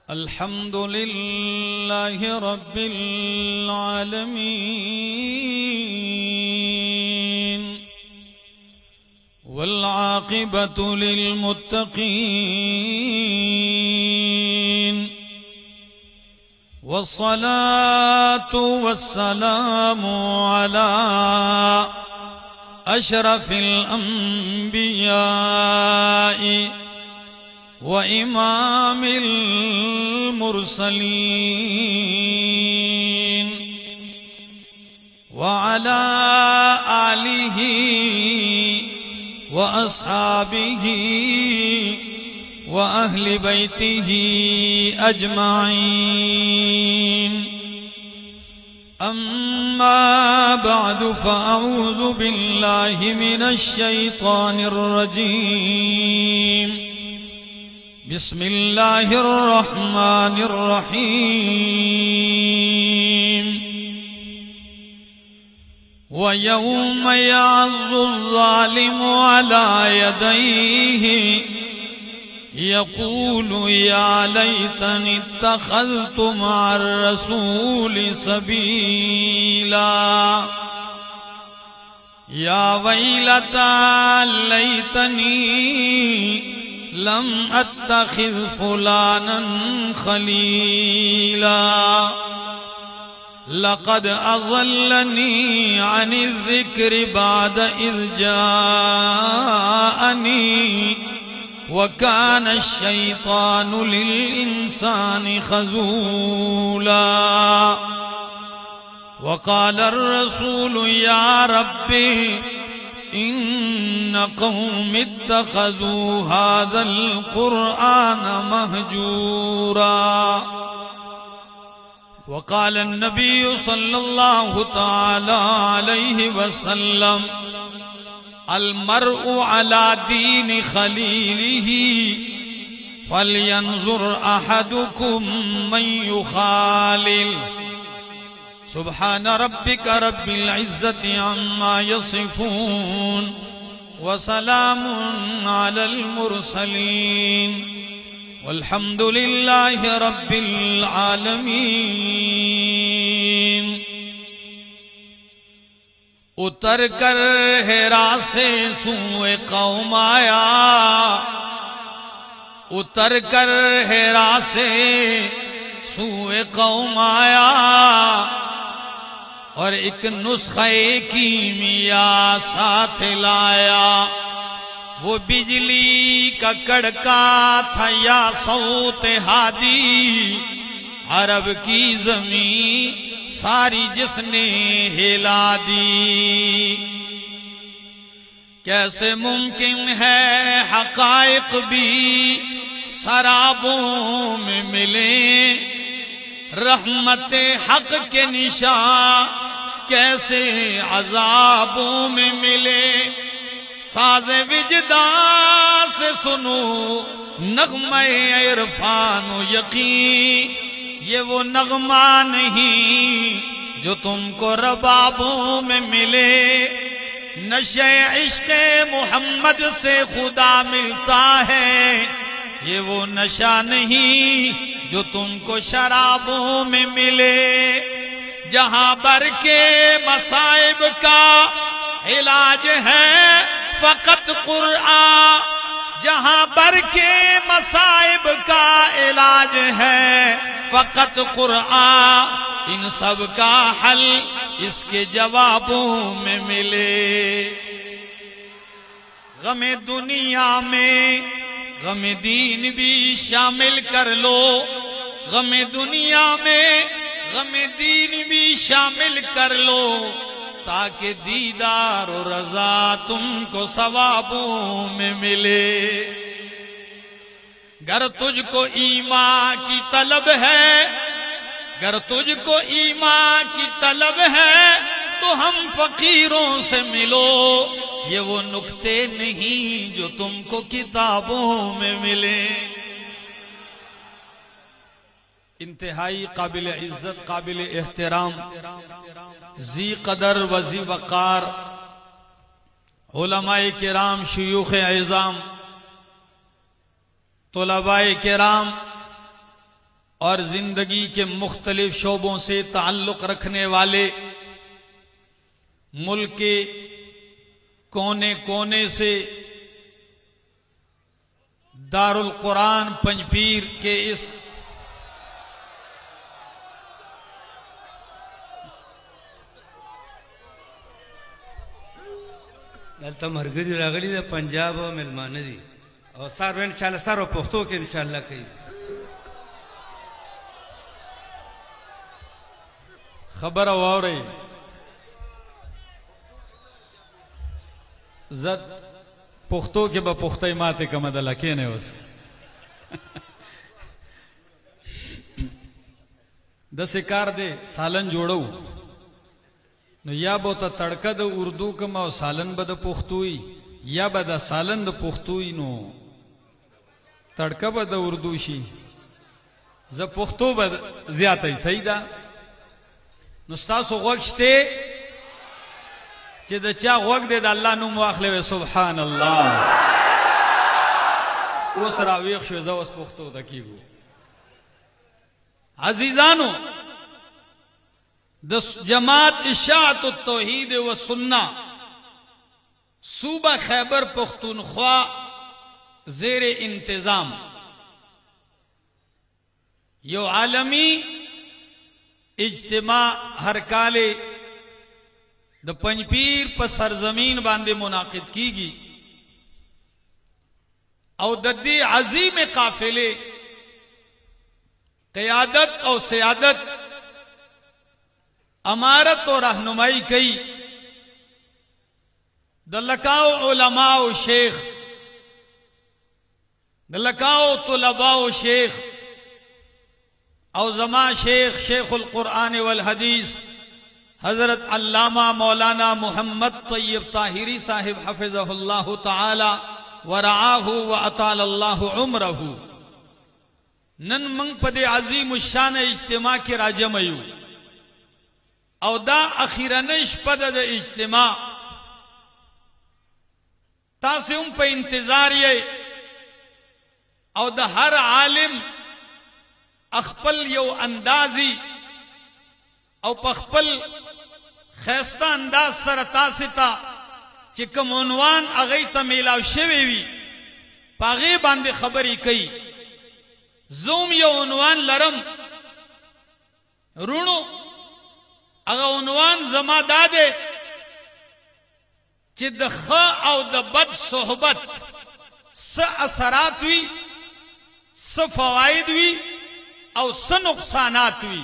अल्हम्दुलिल्लाह रब्बिल आलमीन वल आक़िबतु लिल मुत्तक़ीन वस्सलातु वस्सलामु अला अशरफिल अंबिया'i व इमामिल मुरसलीन व अला आलिही व अस्हाबिही व अहली बैतिही अजमाइन। अम्मा बअदु फ़अऊज़ु बिल्लाहि मिनश शैतानिर रजीम। बिस्मिल्लाहिर रहमानिर रहीम। व यौम यअज़्ज़ु ज़ालिमु अला यदैहि यक़ूलु या लैतनी इत्तख़ज़्तु मअर रसूलि सबीला या वैलता लैतनी लम अत्तखिज़ फुलानन खलीला लक़द अज़ल्लनी अनिज़ ज़िक्रि बअद इज़ जाअनी वकान अश्शैतानु लिल इंसानि खज़ूला। वक़ाल अर्रसूलु या रब्बी इन्न क़ौमी इत्तख़ज़ू हाज़ल क़ुरआन महजूरा। वक़ाल अन्नबिय्यु सल्लल्लाहु तआला अलैहि वसल्लम अलमर्उ अला दीन खलीलिही फलयंजुर अहदुकुम मन युखालिल। सुब्हान रब्बिका रब्बिल इज्जति अम्मा यसिफून व सलामुन अलल मुरसलीन वल्हम्दुलिल्लाहि रब्बिल आलमीन। उतर कर हेरा से सूए कौम आया, उतर कर हेरा से सूए कौम आया और एक नुस्खे कीमिया साथ लाया। वो बिजली का कड़का था या सौत हादी, अरब की जमीन सारी जिसने हिला दी। कैसे मुमकिन है हकायक भी शराबों में मिले, रहमते हक के निशान कैसे अजाबों में मिले। साज़े विजदां से सुनो नग़्मे इरफान यकीन, ये वो नगमा नहीं जो तुमको रबाबों में मिले। नशे इश्क़े मोहम्मद से खुदा मिलता है, ये वो नशा नहीं जो तुमको शराबों में मिले। जहां बर के मसाइब का इलाज है फ़क़त क़ुरआन, जहां बर के मसाइब का इलाज है फ़क़त क़ुरआन। इन सब का हल इसके जवाबों में मिले। गमे दुनिया में गमे दीन भी शामिल कर लो, गमे दुनिया में गमे दीन भी शामिल कर लो, ताकि दीदार और रज़ा तुमको सवाबों में मिले। गर तुझको ईमान की तलब है, गर तुझको ईमान की तलब है तो हम फकीरों से मिलो। ये वो नुक्ते नहीं जो तुमको किताबों में मिले। इंतहाई काबिल इज्जत, काबिल एहतराम, जी कदर वजी वकार علماء کرام، شیوخ اعظام، طلباء کرام اور زندگی کے مختلف شعبوں سے تعلق رکھنے والے، ملک کے کونے کونے سے دارالقرآن پنجپیر کے اس دلته مرګري راغلي د پنجاب او ملمانه دي او سار ان شاء الله سره پښتو کې ان شاء الله کوي. خبر واوري زد پښتو کې به پښتۍ ماته کومه د لکې نه اوس د سکار دے سالن جوړو نو یا به ته تړکه د اردو کوم او سالن به د پښتوي، یا به د سالن د پښتوي نو تړکه به د اردو شي، زه پښتو به زیاته صحیح ده. نو ستاسو غوږ شته چې د چا غوږ دی د الله نوم واخلې سبحان الله. اوس راویښ شو، زه اوس پښتو ته کېږو. عزیزانو، د جماعت اشاعت التوحید و سنہ صوبہ خیبر پختونخوا زیر انتظام یو عالمی اجتماع ہر کالے د پنجپیر پر سرزمین باندے منعقد کی گی او د دې عظیم قافلے قیادت اور سیادت امارت اور رہنمائی کئی دلکاؤ علماء و شیخ، دلکاؤ طلباء و شیخ او زما شیخ شیخ القرآن والحدیث حضرت علامہ مولانا محمد طیب طاہری صاحب حفظہ اللہ تعالی ورعاہ واطال اللہ عمرہ. نن منگ پدے عظیم الشان اجتماع کی راجمیو او دا اخیرنش پد د اجتماع تاسو هم په انتظار یې او د هر عالم خپل یو اندازي او په خپل خیسته انداز سره تاسو ته چې کوم عنوان هغه ته میلاو شوی وي پاغه باندې خبرې کوي. زوم یو عنوان لرم رونو، اگا عنوان زما دادے چی د خ او د بد صحبت س اثرات وی، س فوائد وی او س نقصانات وی.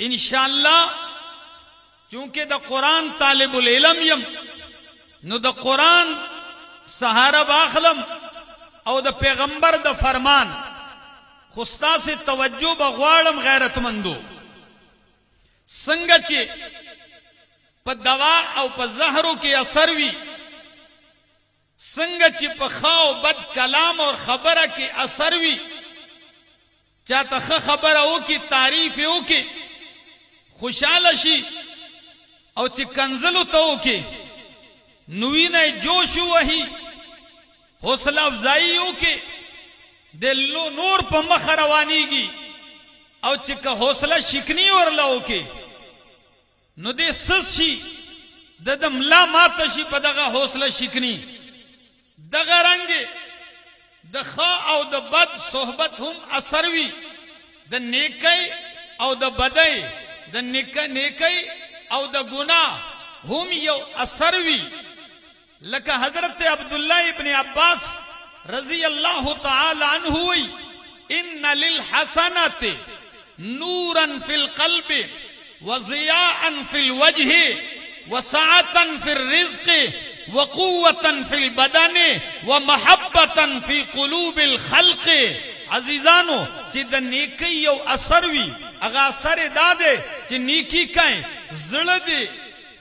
انشاءاللہ چونکہ د قرآن طالب العلم یم نو د قرآن سہارا باخلم او د پیغمبر د فرمان خستا سے توجہ بغوارم غیرت مندو. څنګه چې په دوا او په زهرو کې اثر وي، څنګه چې په ښه او بد کلام اور خبره کې اثر وي، چاته ښه خبره وکړي تعریف یې وکړي خوشحاله شي، او چې کنزلو ته وکړي نو وینه جوش وهي حوصله افزایی وکړي د نور په مخ روانیږي، او چې که حوصله شکنی ورله وکړي نو دې سس شي د ملا ماته شي په دغه حوصله شکنی. دغه رنګ د ښه او د بد صحبت هم اثر وي، د نیکی او د بدی، د نیکی او د گناه هم یو اثر وي. لکه حضرت عبداللہ ابن عباس رضی اللہ تعالی عنہ وی ان للحسنات نورا فی القلب وضیاء فی الوجہ وسعة فی الرزق وقوة فی البدن ومحبة فی قلوب الخلق. عزیزانو چی دا نیکی یو اثر وی، اگا اثر دادے چی نیکی کائیں زړه دے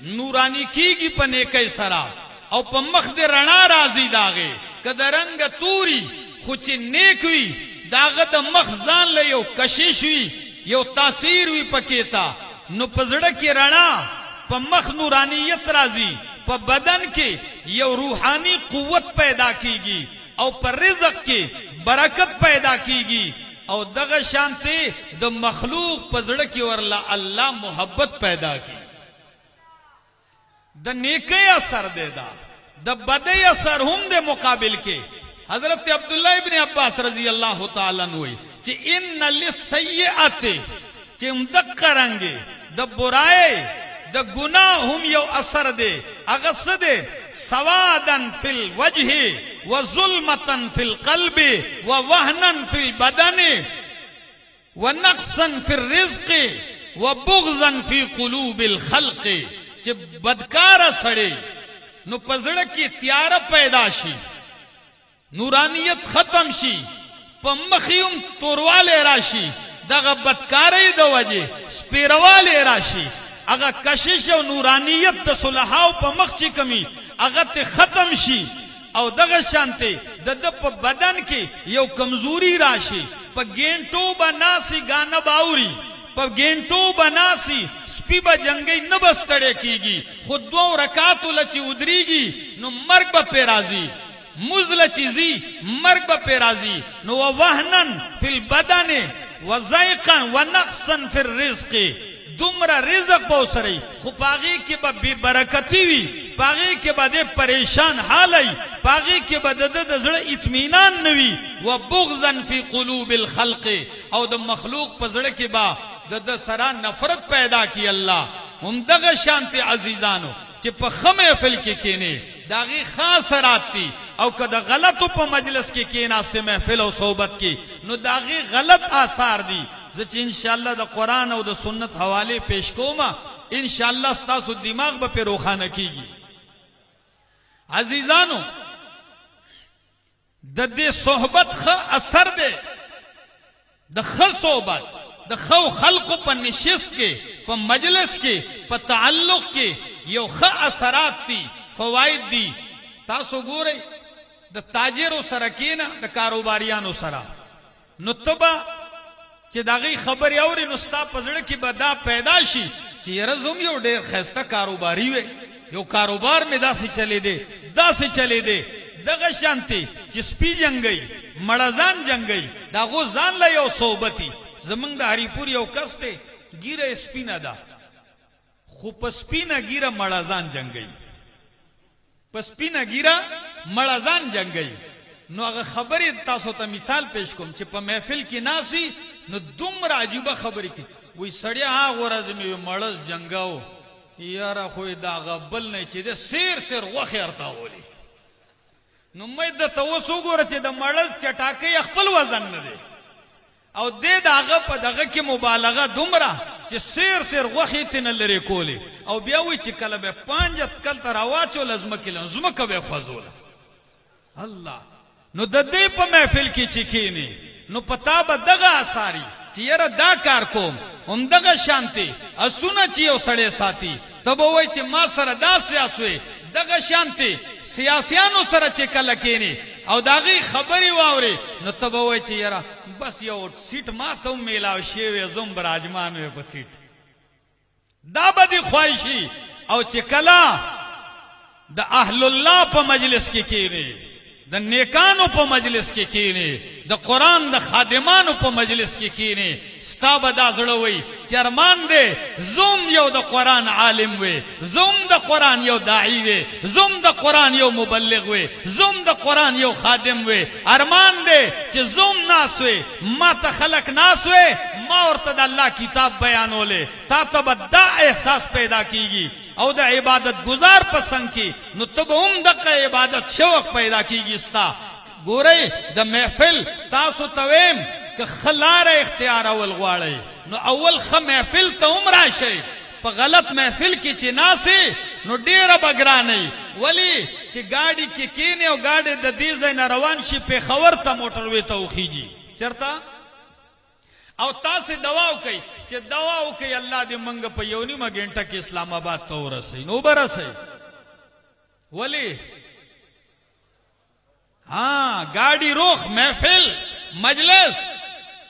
نورانی کیگی پا نیکی سرا او پا مخ دے رنا رازی داغے کدا رنگ توری خوچی نیک وی داغه د مخ ځان له یو کشش وی، یو تاثیر وی پکیتا نو پزړه کې رڼا په مخ نورانیت راځي، په په بدن کې یو روحانی قوت پیدا کیږي او پر رزق کې برکت پیدا کیږي او دغه شانته د مخلوق په زړه کې ورلا الله محبت پیدا کی د نیکی اثر دی دا د بدی اثر هم د مقابل کې حضرت عبداللہ ابن عباس رضی اللہ تعالی عنہ چې ان للسیئات چې مدقرنګي د برای د گناہ هم یو اثر دی هغه څه دی سوادن فی الوجه وظلمتن فی القلب ووهنا فی البدن ونقصا فی الرزق وبغضا فی قلوب الخلق چې بدکار سړی نو پزړه کې تیار پیدا شي نورانیت ختم شي په مخیوم تورواله راشي دغه بدکارۍ د وجه سپیرواله راشي هغه کشش او نورانیت د صلحاو په مخ چې کمی هغه ته ختم شي او دغه شانته د په بدن کې یو کمزوري راشي په ګینټو بناسي غانه باوري په ګینټو بناسي سپی با جنگی نبستڑے کیگی خود دو رکاتو لچی ادریگی نو مرگ با پیرازی مزل چیزی مرگ با پیرازی نو وحنن فی البدن وزائقا ونقصا فی الرزق دمرا رزق باوسری خو پاگی کی با بی برکتی وی پاگی کی با دے پریشان حالی پاگی کی با دے دزر اطمینان نوی وبغضا فی قلوب الخلق او د مخلوق پزر کی با د سرا نفرت پیدا کی اللہ هم دغه شانتی عزیزانو چې په خمه فل کې کینی داغي خاص راتی او کده غلطو په مجلس کې کیناسته محفل او صحبت کې نو داغي غلط آثار دي چې ان شاء الله د قران او د سنت حواله پیش کوما ان شاء الله ستاسو دماغ به په روخانه کیږي عزیزانو د دې صحبت خ اثر ده د خ صحبت د خو خلق په نشست کې په مجلس کې په تعلق کې یو خ اثرات دي فواید دي تاسو ګورئ د تاجرو سره کینا د کاروباریانو سره نو تبا چې داغي خبر اوري نو ستا پزړه کې بدا پیدا شي چې رزم یو ډېر خسته کاروباری وي یو کاروبار می داسې چلی دی دغه شانتي چې سپی جنگي مړزان جنگي داغو ځان له یو صحبتي زمنګ د هریپور یو کس ته ګیره سپینه ده خو پسپینه ګیره مړزان جنگي پسپینه ګیره مړزان جنگي نو هغه خبره تاسو ته مثال پیش کوم چې په محفل کې ناسي نو دومره عجیبه خبره کې وای سړیا هغه ورځ مې مړز جنگاو یاره خو دا غبل نه چې د سیر غوخه ارتا ولي نو مې د توسو ګوره چې د مړز چټاکې خپل وزن نه دی او دې داغه په دغه کې مبالغه دومره چې سیر غوخه تن لري کولی او بیا وی چې کله به 5 کل تر واچو لازم کله زمکه به خوازول الله نو د دې په محفل کې چې کینی نو پتا به دغه اثاري چې یره دا کار کوم هم دغه شانتي اسونه چې یو سړی ساتي تب وای چې ما سره دا سیاسوي دغه شانتي سیاسيانو سره چې کله کینی او داغي خبري واوري نو تب وای چې یره بس یو سیټ ما ته میلاو شی وي زم براجمان وي په سیټ دا بدی خواهشي او چې کلا د اهل الله په مجلس کې کینی د نیکانو په مجلس کې کینی د قران د خادمانو په مجلس کې کینی ستا به دا زړه وي چرمان دی زوم یو د قران عالم وي زوم د قران یو داعی وي زوم د قران یو مبلغ وي زوم د قران یو خادم وي ارمان دی چې زوم ناس وي ما ته خلق ناس وي ما ورته د الله کتاب بیانولې تا ته به دا احساس پیدا کیږي او د عبادت گزار پسند کی نو تب هم دغه عبادت شوق پیدا کیږي ستا ګورئ د محفل تاسو تویم که خلار اختیار اول غواړئ نو اول خ محفل ته هم راشئ په غلط محفل کې چې ناسي نو ډیره بګرانئ ولی چې گاڑی کې کینې او گاڑی د دې ځای نه روان شي په خبر ته موټر وې ته وخیږي چرته او تاسو دوا وکي چې دوا وکي الله دې منګ په یو نیمه غنټه کې اسلام آباد ته ورسې نو برسې ولی ها گاڑی روخ محفل مجلس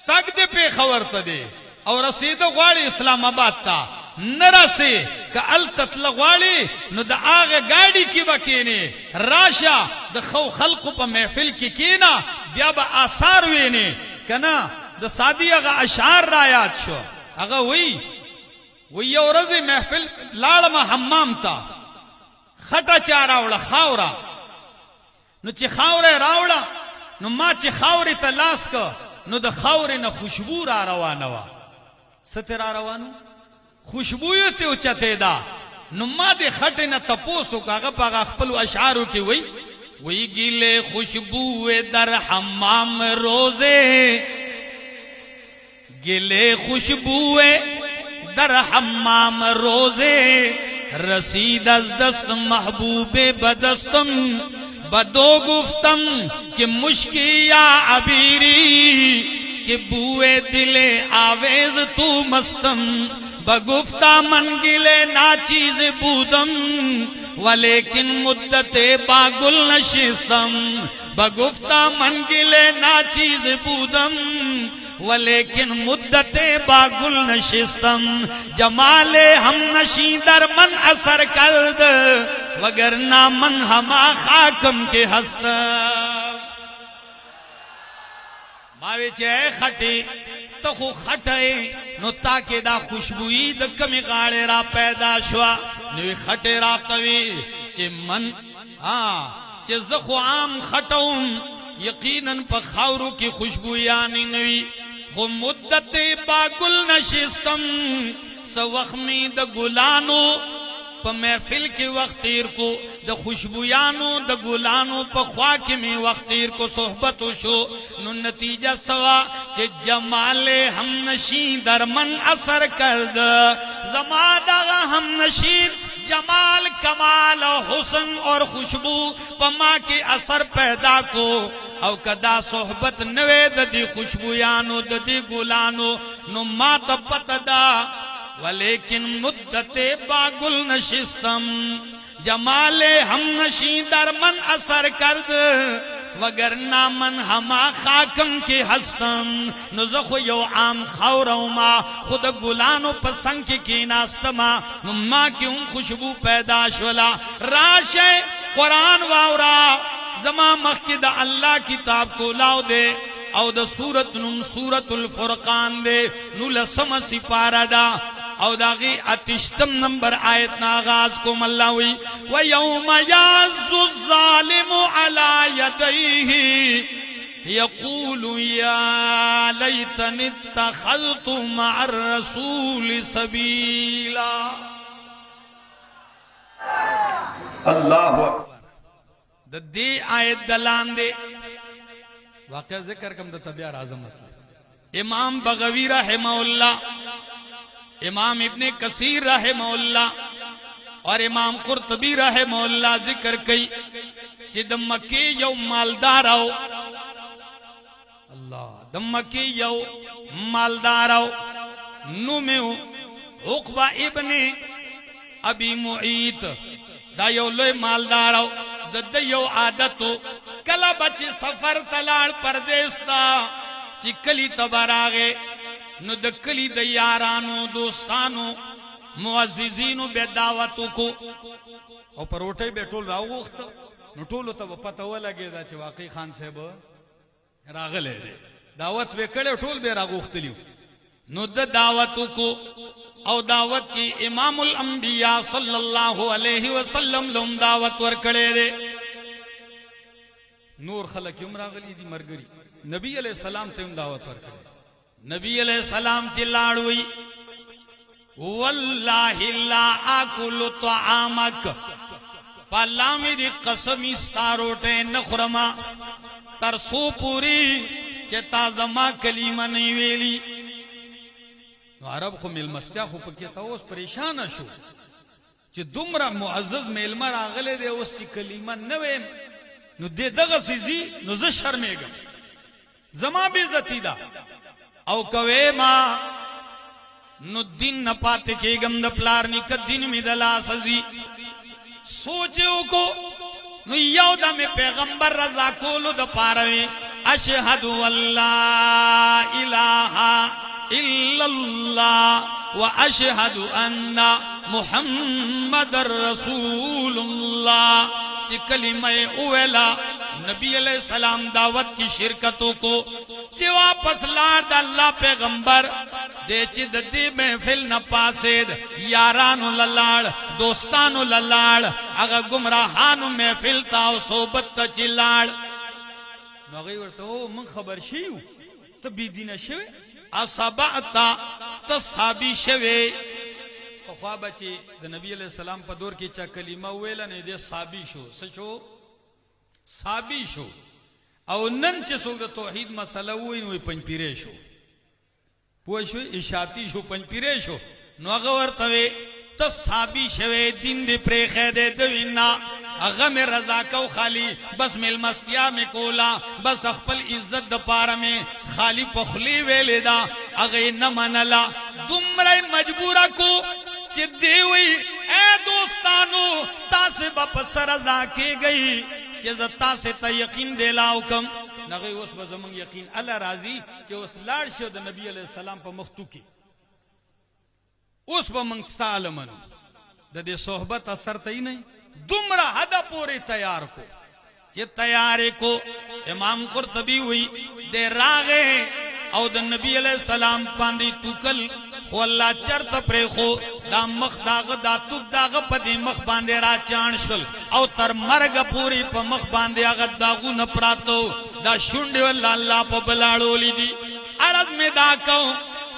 تک دې په خبر ته دي او رسید غواړي اسلام آباد ته نرسي که ال تطلغوالی نو دا آغا گاڑی کی بکینی راشا دا خو خلقو پا محفل کی کینا بیا با آثار وینی کنا دا سادی آغا اشعار را یاد شو آغا وی یو رضی محفل لالما حمام تا خطا چا راوڑا خاورا نو چی خاورا راوڑا نو ما چی خاوری تا لاس که نو دا خاوری نا خوشبو را روانوا ستی را روانو خوشبویو تی اچتے دا نو ما دی خطی نا تپوسو که اغا پا اغا خپلو اشعارو کی وی گیلے خوشبو در حمام روزے گیلے خوشبو در حمام روزے رسید از دست محبوب بدستم بدو گفتم کہ مشکی یا عبیری کہ بوئے دل آویز تو مستم بگفتا من گلے ناچیز بودم ولیکن مدت باگل نشستم بگفتا من گلے ناچیز بودم ولیکن مدت باگل نشستم جمال ہم نشی در من اثر کرد وگرنہ من ہما خاکم کے ہستم ماوی چاہے خٹی تو خو خٹے نو تاکہ دا خوشبوئی دا کمی غاڑے را پیدا شوا نوی خٹے را توی چی من چی زخو عام خٹاؤں یقیناً پا خاورو کی خوشبویانی نوی خو مدت باگل نشستم سو وخمی دا گلانو پا محفل کی وقت تیر کو دا خوشبویانو دا گلانو پا خواکی میں وقت تیر کو صحبتو شو نو نتیجہ سوا چے جمال ہم نشین در من اثر کرد زمادہ ہم نشین جمال کمال حسن اور خوشبو پا ماں کی اثر پیدا کو او کدا صحبت نوے دا دی خوشبویانو دا دی گلانو نو ما تا پتدا ولیکن مدت باگل نشستم جمال ہم نشی در من اثر کرد وگرنہ من ہما خاکم کی ہستم نزخو یو عام خورو ما خود گلانو پسنگ کی ناستما نما کی ان خوشبو پیدا شولا راشے قرآن واورا زمان مخید اللہ کتاب کو لاؤ دے او دا سورت نم سورت الفرقان دے نو لسم سپارہ دا او داغی اتشتم نمبر آیت ناغاز کو ملاوی وَيَوْمَ يَعَزُّ الظَّالِمُ عَلَى يَدَيْهِ يَقُولُ يَا لَيْتَنِ اتَّخَذْتُ مَعَ الرَّسُولِ سَبِيلًا اللہ اکبر دا دی آیت دلان دے واقعہ ذکر کم دا طبیعہ عظمت امام بغوی رحمہ اللہ امام ابن کثیر رحمہ اللہ اور امام قرطبی رحمہ اللہ ذکر کئی چی دمکی یو مالدار آو اللہ دمکی یو مالدار آو نومیو عقبہ ابن ابی معیت دا یو لوی مالدار آو دا یو عادتو کلا بچی سفر تلاڑ پردیستا چی کلی تباراغے نو دکلی دا یارانو دوستانو معززینو بے دعوتو کو او پر اوٹے بے ٹول راو گوختا نو ٹولو تا پتہ ہوا لگے دا چی واقعی خان صاحب راغلے دے دعوت بے کڑے ٹول بے راو گوخت لیو نو دا دعوتو کو او دعوت کی امام الانبیاء صلی اللہ علیہ وسلم لهم دعوت ورکڑے دے نور خلق یم راغلی دی مرگری نبی علیہ السلام تے ام دعوت ورکڑے نبی علیہ السلام چلاڑوئی واللہ لا آکل طعامک پالامی دی قسمی ستاروٹے نخرما ترسو پوری چتا زما کلیمہ نہیں ویلی عرب خو ملمستیا خو پکیتا اس پریشان شو چی دمرا معزز ملمر آغلے دے اس چی کلیمہ نویم نو دے دغسی نو ز شرمے گا زما بیزتی دا او کوے ما نو دن نپاتے کے گم دا پلارنی کا دن میں دلا سزی سوچو کو نو یو دا میں پیغمبر رضا کولو دا پاروے اشہدو اللہ الہ الا اللہ و اشہدو ان محمد رسول اللہ چی کلمہ اویلا نبی علیہ السلام دعوت کی شرکتوں کو چی واپس لار دا اللہ پیغمبر دے چی دی محفل نہ پاسید یارانو للاڑ دوستانو للاڑ اگا گمراہانو محفل تاو صحبت تا چی لاڑ نو غی ورطا او من خبر شیو تا بی دین شوے اصابعتا تا صحابی شوے خوابا چی دا نبی علیہ السلام پا دور کی چا کلمہ ویلا نہیں دے صحابی شو سچو صحابی شو او نن چی سوک دا توحید مسئلہ ہوئی نوی پنج پیرے شو پوشوی اشاتی شو پنج پیرے شو نو اغور توی تا صحابی شوے دین دی پریخے دے دوینا اغم رضا کو خالی بس مل مستیا میں کولا بس اخپل عزت دا پارا میں خالی پخلی ویلے دا اغی نمانلا دمرائی مجبورا کو چی دیوئی اے دوستانو تاسے باپس رضا کی گئی چی زتا سے تا یقین دے لاؤکم نغی اس بزمانگ یقین اللہ راضی چی اس لار شو دا نبی علیہ السلام پا مختو کی اس با منگستا علمانو دا دے صحبت اثر تا ہی نہیں دمرا حدا پورے تیار کو چی تیارے کو امام قرطبی ہوئی دے راغے او دا نبی علیہ السلام پاندی توکل خو اللہ چرت پرے خو دا مخ داغ دا توک داغ پا دی مخ باندے را چان شل او تر مرگ پوری پا مخ باندے آغا داغو نپراتو دا شنڈے واللہ اللہ پا بلاڑو لی دی عرض میں دا کہوں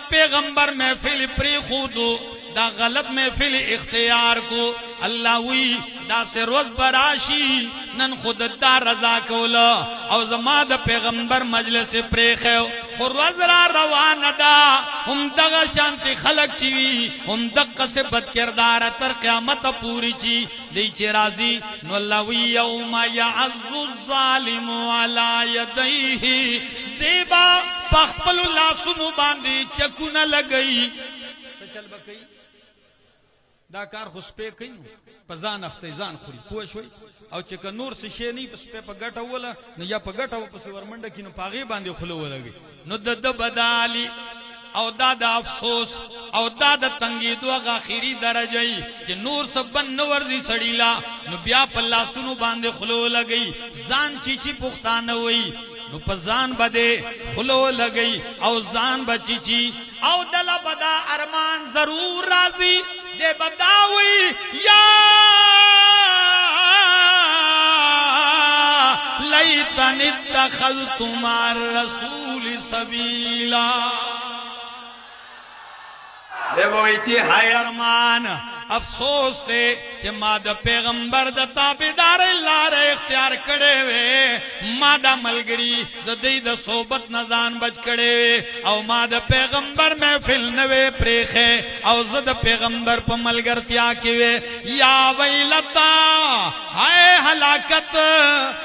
پیغمبر محفل پری خودو دا غلط محفل اختیار کو اللہ وی دا سے روز براشی نن خود دا رضا کولا او زما دا پیغمبر مجلس پریخیو خور وزرا روان دا ہم دغا شانتی خلق چیوی ہم دقا سے بد کردار تر قیامت پوری چی دی چی رازی نو اللہ وی یوم یعز الظالم علی یدیہ دیبا پخپل اللہ سنو باندی چکو نہ لگئی سچل بکئی دا کار خو سپے کئی پا زان اختی زان خوری پوشوئی او چکا نور سے شے نہیں پا سپے پا گٹا والا نو یا پا گٹا والا پسی ورمنڈا کی نو پاغی باندے خلو والا گئی نو دا بدالی او دا افسوس او دا تنگی دو اگا خیری درجائی چی نور سبن نورزی سڑیلا نو بیا پا اللہ سنو باندے خلو لگئی زان چی پختان ہوئی نو پا زان بدے خلو لگئی او زان بچی چی او دل بدا ارمان ضرور رازی دے بداوی یا لیتن اتخذت مع الرسول سبیلا دے بوئی چی ہائی ارمان افسوس دے کہ ما دا پیغمبر دا تابدار اللہ رہ اختیار کڑے وے ما دا ملگری دا دی دا صحبت نزان بچ کڑے وے او ما دا پیغمبر محفل نوے پریخے او زد پیغمبر پا ملگر تیا کیوے یا ویلتا ہائے حلاکت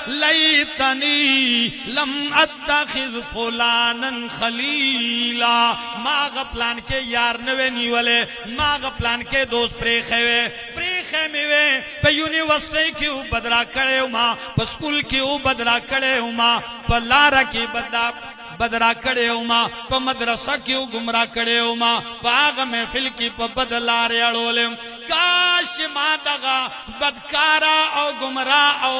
لیتنی لم اتخذ فلانا خلیلا ما غا پلان کے یار نوے نیولے ما غا پلان کے دوست پریخے میں پہ یونیورسٹی کیوں بدرا کڑے ہوں پہ سکول کیوں بدرا کڑے ہوں پہ لارا کی بدرا کڑے ہوں پہ مدرسہ کیوں گمراہ کڑے ہوں پہ آغا محفل کی پہ بدلارے اڑولے ہوں کاش ما دغا بدکارا او گمراہ او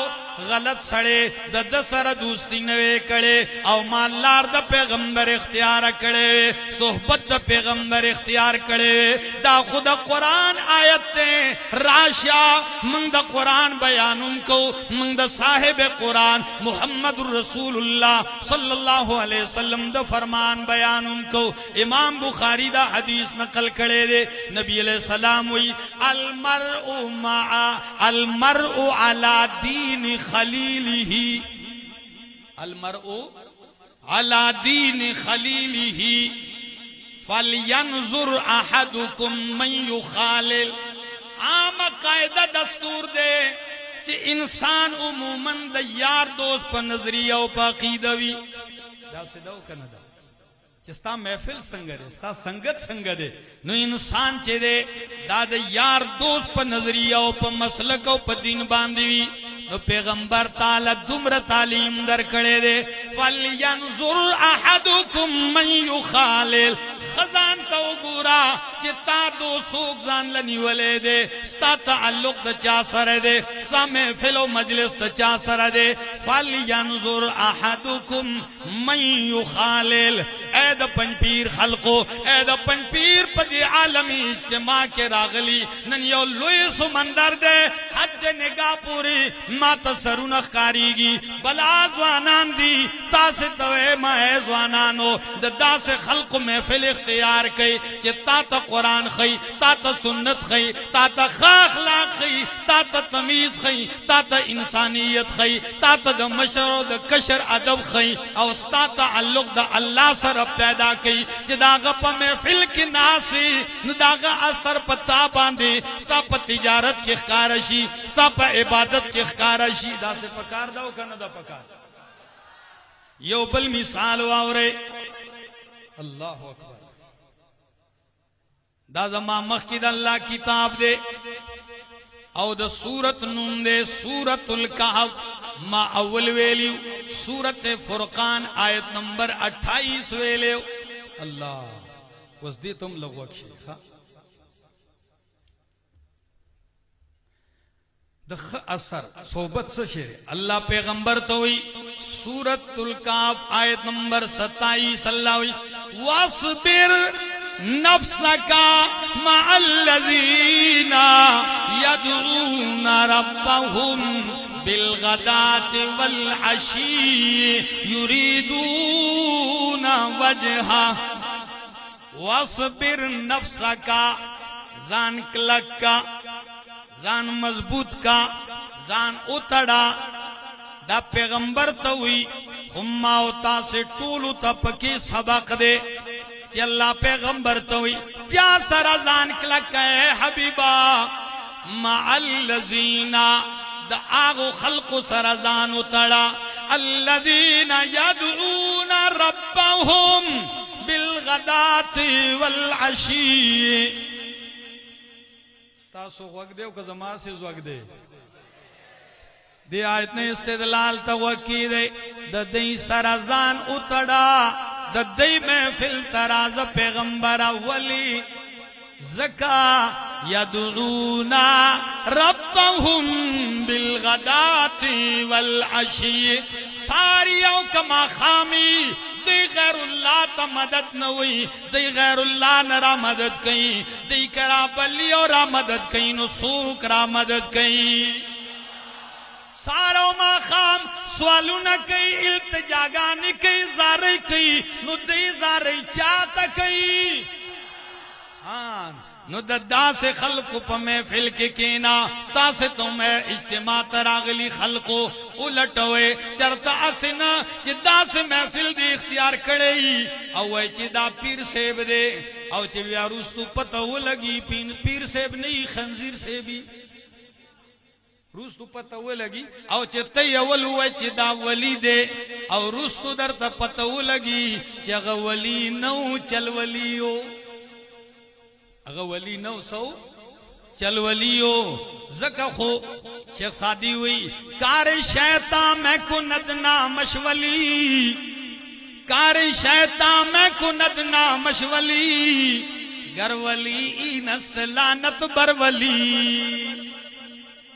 غلط سڑے دا دسر دوستی نوے کڑے او مالار دا پیغمبر اختیار کڑے صحبت دا پیغمبر اختیار کڑے دا خود قرآن آیت تے راشا منگ دا قرآن بیانوں کو منگ دا صاحب قرآن محمد رسول اللہ صلی اللہ علیہ وسلم دا فرمان بیانوں کو امام بخاری دا حدیث نقل کڑے دے نبی علیہ السلام ہوئی المرء على دین خلیلہ المرء على دین خلیلہ فلینظر احدکم من یخالل عام قاعدہ دستور دے چی انسان عموماً دا یار دوست پا نظریہ و پا قیدوی دا سداو کندا چستا محفل سنگ دے ستا سنگت سنگ دے نو انسان چے دے داد یار دوست پا نظریہ و پا مسلک و پا دین باندیوی نو پیغمبر تعالی دمر تعلیم در کڑے دے فَلْيَنْظُرْ أَحَدُكُمْ مَنْ يُخَالِلْ خزان تو وګورا چې تا دو سوق ځان لنیولې دے ستا تعلق د چا سره دے ستا محفل او مجلس د چا سره دے فلینظر احدکم من یخالل اے د پنځپیر خلقو اے د پنځپیر په دې عالمي اجتماع کې راغلی نن یو لوی سمندر دے حد نگاہ پوری ما تسرونه ښکاریږي بلا ځوانان دي تاسو ته ما ځوانانو د داسې خلقو محفل اختیار کړي چې تا ته قرآن خي تا ته سنت خي تا ته ښه اخلاق خي تا ته تمیز خي تا ته انسانیت خي تا ته د مشر او د کشر ادب خي او ستا تعلق د الله سره پیدا کړي چې داغه په محفل کې ناسي نو داغه اثر پتا باندې ستا په تجارت کې ښکار شي ستا په عبادت کې ښکار شي دا څه پکار دا او کنه دا پکار یو بل مثال واوري الله اکبر دا زما مخ کی د الله کتاب دے او د سورت نوم دے سورت الکهف ما اول ویلیو سورت فرقان آیت نمبر 28 ویلیو اللہ وزدی تم لغوک شیخا دخ اثر صحبت سے شیر اللہ پیغمبر توئی سورت الکهف آیت نمبر 27 اللہ ہوئی واصبر نفسك مع الذين يدعون ربهم بالغداة والعشي يريدون وجهه واصبر نفسك زان کلک کا زان مضبوط کا زان اتڑا دا پیغمبر توئی خما ہوتا سے ٹولو تپکی سبق دے کہ اللہ پیغمبر توئی جا سرزان کلک ہے حبیبا مع الذین دا آغو خلق سرزان اتڑا الذین یدعون ربهم بالغدات والعشی ستاسو غوگ دے کہ زمان سے زوگ دے دی آیت نے استدلال توقی دے دا دی سرزان اتڑا دا دی محفل تراز پیغمبر اولی زکا یدعونا ربهم بالغدات والعشی ساریوں کما خامی دی غیر اللہ تا مدد نوئی دی غیر اللہ نرا مدد کئی دی کرا بلی اور مدد کئی نسوک را مدد کئی سارو ما خام سوالو نہ کئی التجاگانی کئی زارئی کئی نو دی زارئی چاہتا کئی نو دا سے خلقو پا محفل کے کینا تا سے تمہیں اجتماع تراغلی خلقو الٹوئے چرتا اسنا چی دا سے محفل دی اختیار کڑئی او چی دا پیر سیب دے او چی بیاروستو پتہ لگی پیر سیب نہیں خنزیر سیبی روستو پتہ لگی او چی تی اول ہوئے چی دا ولی دے او روستو در تا پتہ لگی چی اگا ولی نو چل ولیو اگا ولی نو سو چل ولیو زکا خو شیخ سادی ہوئی کار شیطان میں کندنا مشولی کار شیطان میں کندنا مشولی گر ولی اینست لانت بر ولی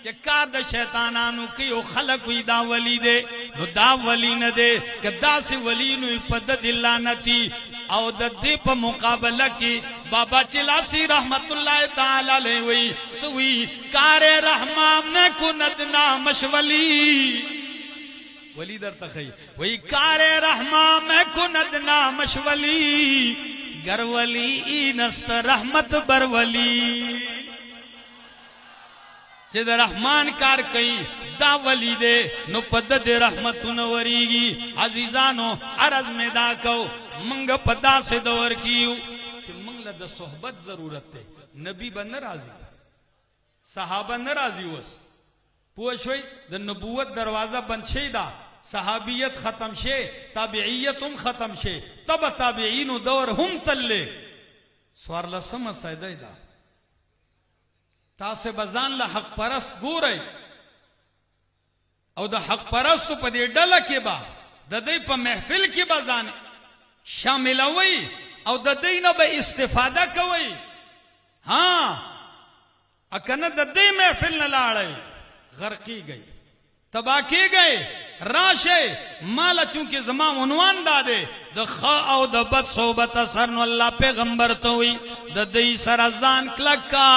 چکار دا شیطانانو کیو خلق وی دا ولی دے نو دا ولی نہ دے کہ دا سی ولی نو پدد اللہ نتی او دا دے پا مقابلہ کی بابا چلاسی رحمت اللہ تعالی لے وی سوی کار رحمان نے کندنا مشولی ولی در تخی وی کار رحمان میں کندنا مشولی گر ولی اینست رحمت بر ولی چی دا رحمان کار کئی دا ولی دے نو پدد رحمتو نوریگی عزیزانو عرض میں دا کو منگ پدا سے دور کیو چی منگ لدہ صحبت ضرورت تے نبی با نرازی صحابہ نرازی وس پوشوئی دا نبوت دروازہ بند شے دا صحابیت ختم شے تابعیت ہم ختم شے تب تابعین دور ہم تلے سوار لسم سیدہ دا تاسے بزان لا حق پرست گو رئی او دا حق پرستو پا دی ڈالا کی با دا دی پا محفل کی بازان شامل ہوئی او د دې نه به استفاده کوي ها اکنه د دې محفل نه لاړی غرقی گئی تبا کی گئی راشه مالا چونکہ زما عنوان دادے د خا او د بد صحبت اثر نو الله پیغمبر ته وی د دې سره ځان کلکا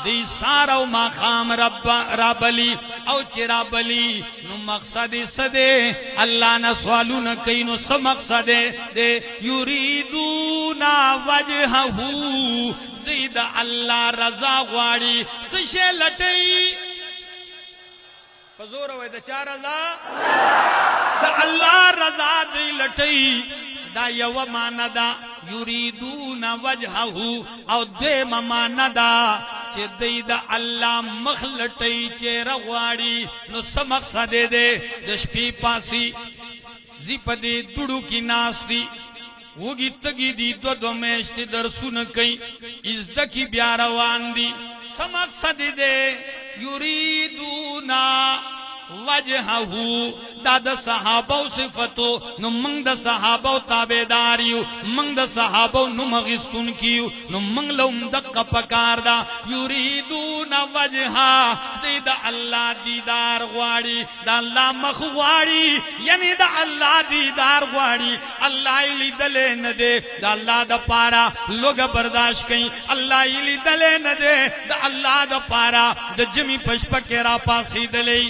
دی سارو ما خام رابلی او چرابلی نو مقصد صدے اللہ نا سوالو نا کئی نو سا مقصد دے یریدونا وجہہو دی دا اللہ رضا غواری سشے لٹئی پزور ہوئے دا چا رضا دا اللہ رضا دی لٹئی دا یو مانا دا یریدون وجہہو او دیم مانا دا چه دی دا اللہ مخلطی چه رغواری نو سمقصد دے دشپی پاسی زی پا دی دوڑو کی ناس دی وگی تگی دی دو میشتی درسون کئی ازدکی بیاروان دی سمقصد دے یریدونا وجہہو دا دا صحابو صفتو نو منگ دا صحابو تابیداریو منگ دا صحابو نو مغستون کیو نو منگ لهم دقا پکار دا یریدون وجہا دی دا اللہ دیدار غواری دا اللہ مخ غواری یعنی دا اللہ دیدار غواری اللہ ایلی دلے ندے دا اللہ دا پارا لوگ برداشت کئی اللہ ایلی دلے ندے دا اللہ دا پارا دا جمی پشپک را پاسی دلے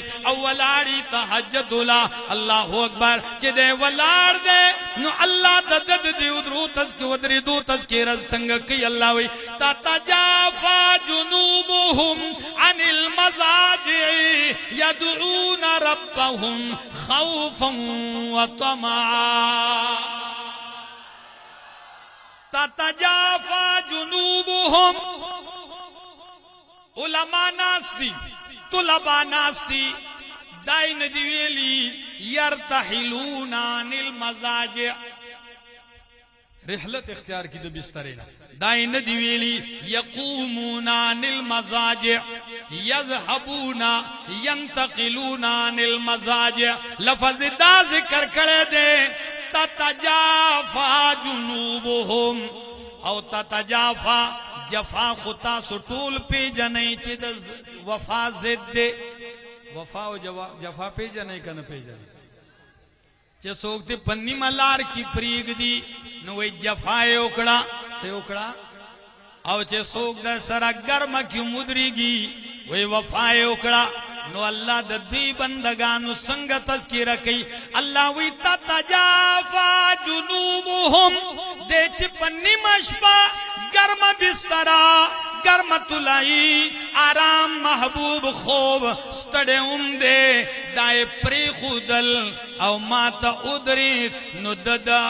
اولاری تحجد اللہ اکبر چی دے ولار دے نو اللہ دد دی ادرو تذکی ودری دو تذکی رد سنگ کی اللہ وی تتجافا جنوبهم عن المزاجع یدعون ربهم خوفا وطمعا تتجافا جنوبهم علماء ناس دی طلباء ناس دی دائی ندیویلی یرتحلون عن المزاجع رحلت اختیار کی دو بسترینا دائی ندیویلی یقومون عن المزاجع یذهبون ینتقلون عن المزاجع لفظ دا ذکر کرے دے تتجافا جنوبهم او تتجافا جفا خطا سٹول پی جنئی چی دا وفا زد دے وفا و جفا پی جنے کا نہ پی جنے چے سوکتے پنی ملار کی پریگ دی نوے جفائے اکڑا سے اکڑا او چے سوک دا سرا گرم کی مدری گی وے وفائے اکڑا نو اللہ دا دی بندگانو سنگ تذکیرہ کئی اللہ وی تتجافا جنوبهم دے چے پنی مشبہ گرم بسترا گرم تلائی آرام محبوب خوب ستڑے دے دائے پری خودل او ماتا ادریت نو ددا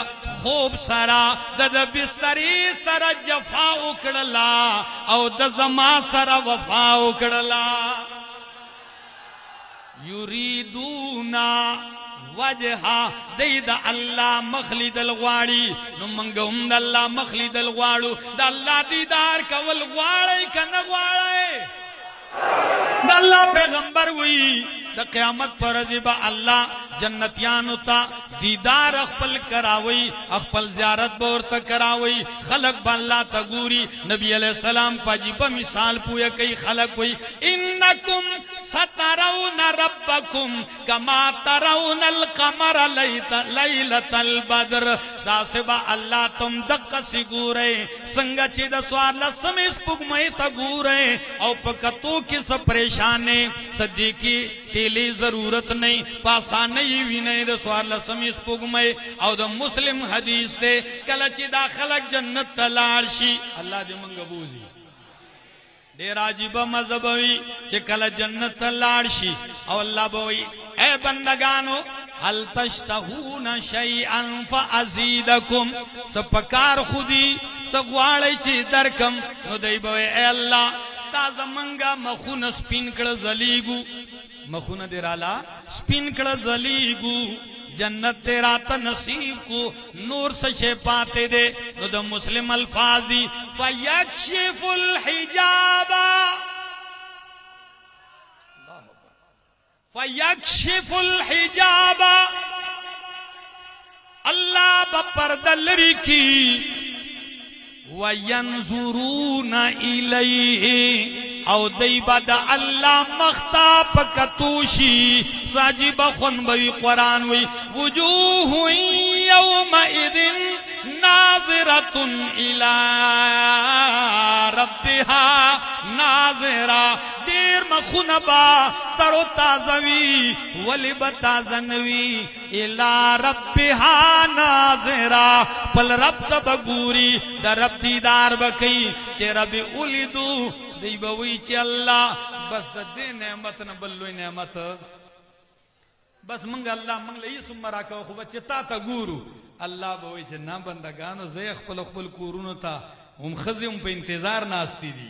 خوب سرا ددا بستری سرا جفا اکڑلا او دزما سرا وفا اکڑلا یریدونا وجہا دی دا اللہ مخلید الغواری نو منگم دا اللہ مخلید الغوارو دا اللہ دیدار کول غواری کا نغواری دا اللہ پیغمبر ہوئی دا قیامت پر عزیبا اللہ جنتیانو تا دیدار اخپل کراوی اخپل زیارت بورتا کراوی خلق با اللہ تا گوری نبی علیہ السلام پا جیبا مثال پویا کئی خلق ہوئی انکم سترون ربکم کما ترون القمر لیلت البدر دا سبا اللہ تم دقا سی گورے سنگا چی دا سوار لسم اس پگمئی تا گورے او پکتو کس پریشانے صدیقی تیلی ضرورت نہیں پاسا نہیں وی نہیں دا سوار لسم اس پگمئی او دا مسلم حدیث دے کلچی دا خلق جنت تلارشی اللہ دے منگا بوزی دیر عجیب مذہبوی چے کل جنت لارشی او اللہ بوئی اے بندگانو حل تشتہون شیئن فازیدکم سپکار خودی سگواڑی چی درکم نو دی بوئی اے اللہ تازہ منگا مخون سپین کڑ زلیگو مخون دیرالا سپین کڑ زلیگو جنت تیرا تا نصیب کو نور سشے پاتے دے نو دا مسلم الفاظ دی فیکشف الحجاب فیکشف الحجاب اللہ با پردلری کی وینظرون الیه او دی با دا اللہ مختا پکتوشی ساجی بخون بوی قرآن وی وجوه یومئذ ناظرة الى ربها ناظرہ دیر مخونبا ترو تازوی ولی بتازنوی الى ربها ناظرہ پل رب تبگوری دا رب دیدار بکی چے رب اولیدو دی بوی چے اللہ بس دا دی نعمت نبلوی نعمت بس منگ اللہ منگ لئی سمرا کو خوبا چے تا تا گورو اللہ بوئی چے نا بندگانو زیخ پل خپل کورونو تا ہم خزی ہم پہ انتظار ناستی دی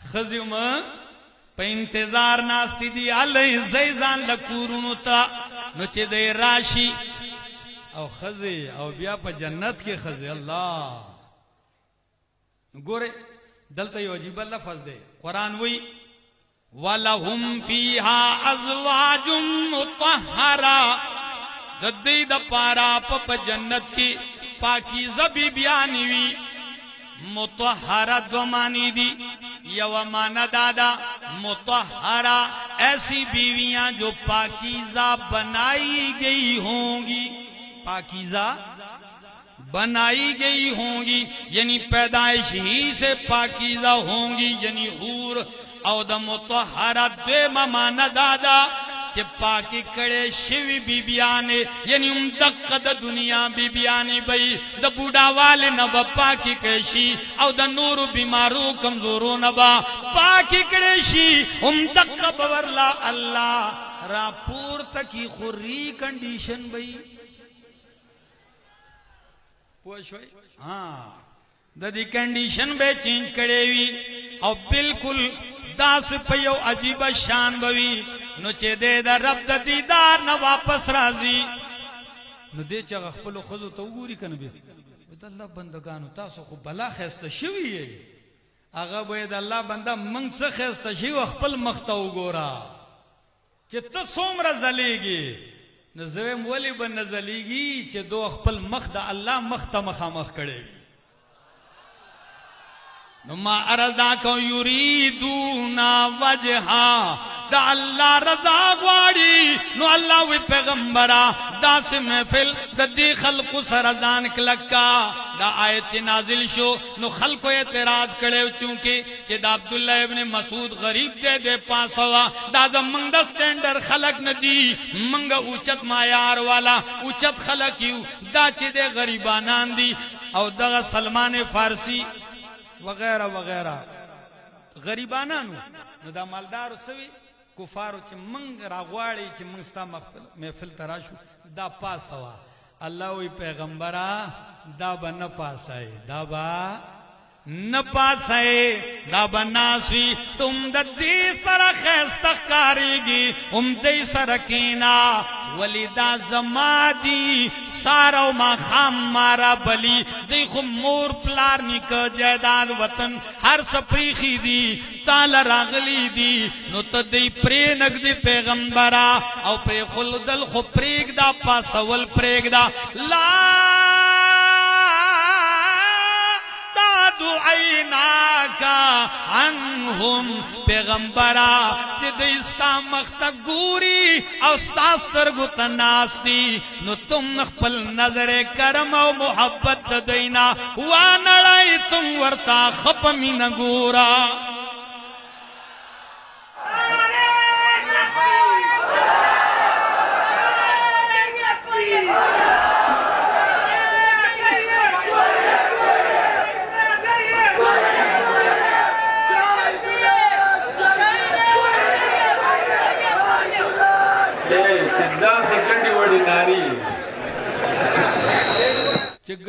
خزی ہم پہ انتظار ناستی دی علی زیزان لکورونو تا نو چے دے راشی او خزی او بیا پا جنت کے خزی اللہ گورے دلتا یو عجیب لفظ دے قرآن وی وَلَهُمْ فِيهَا أَزْوَاجٌ مُطَهَّرَةٌ ددی دا پارا پا جنت کی پاکیزہ بی بیانی وی مطہرہ دو مانی دی یو مانا دادا مطہرہ ایسی بیویاں جو پاکیزہ بنائی گئی ہوں گی پاکیزہ بنائی گئی ہوں گی یعنی پیدائش ہی سے پاکیزہ ہوں گی یعنی حور او دا مطہرہ دے مانا دادا کہ پاکی کڑے شوی بی بیانے یعنی دقا دا دنیا بی بیانی بئی دا بوڑا والے نبا پاکی کڑے شی او دا نورو بیمارو کمزورو نبا پاکی کڑے شی دقا بورلا اللہ را پور تکی خوری کنڈیشن بئی پوشوئی ہاں دا دی کنڈیشن بے چینج کڑے وی او بالکل داس پیو عجیب شان بوی نو چے دے دا رب دا دیدار نا واپس رازی نو دے چا غخپلو خزو تا گوری کن بی دا اللہ بندگانو تاسو خو بلا خیستا شوی ہے آغا بوئی دا اللہ بندہ منگ سا خیستا شوی اخپل مختاو گورا چے تا سوم رزلے گی نزویم ولی بن نزلے گی چے دو اخپل مخ دا اللہ مختا مخامخ کڑے گی نما ارزا کو یریدونا وجہا دا اللہ رضا گواری نو اللہ وی پیغمبرا دا سے محفل دا دی خلق سرزان کلکا دا آیت چی نازل شو نو خلق اعتراض کڑے چونکہ چی دا عبداللہ ابن مسعود غریب دے دے پاسوا دا منگ دا سٹینڈر خلق ندی منگ اوچت مایار والا اوچت خلق یو دا چی دے غریبانان دی او دا سلمان فارسی وغیرہ وغیرہ غریبانانو نو دا مالدارو سوی کفارو چی منگ راغواری چی منگ ستا محفل تراشو دا پاس ہوا اللہ وی پیغمبرہ دا با نپاس آئے دا با نپاس آئے دا با ناسوی تم دا دی سر خیستخ کاری گی دی سر کینا ولی دا زمادی سارو ما خام مارا بلی دی خو مور پلار نکا جیداد وطن ہر سپریخی دی تال راغلی دی نو تا دی پرینک دی پیغمبرا او پری خلدل خو پریگ دا پاسول پریگ دا لا دعیناکا عنہم پیغمبرا چی دیستا مختا گوری او ستاستر گتا ناستی نو تم نخپل نظر کرم او محبت دینا وانڑائی تم ورتا خپمی نگورا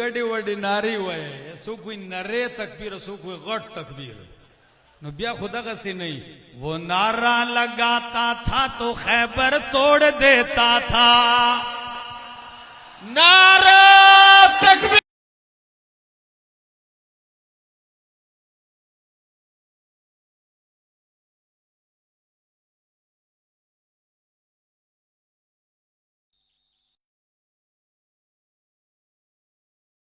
گڑی وڑی ناری ہوئے سو کوئی نرے تکبیر سو کوئی غٹ تکبیر نو بیا خدا کا سی نہیں وہ نعرہ لگاتا تھا تو خیبر توڑ دیتا تھا نعرہ تکبیر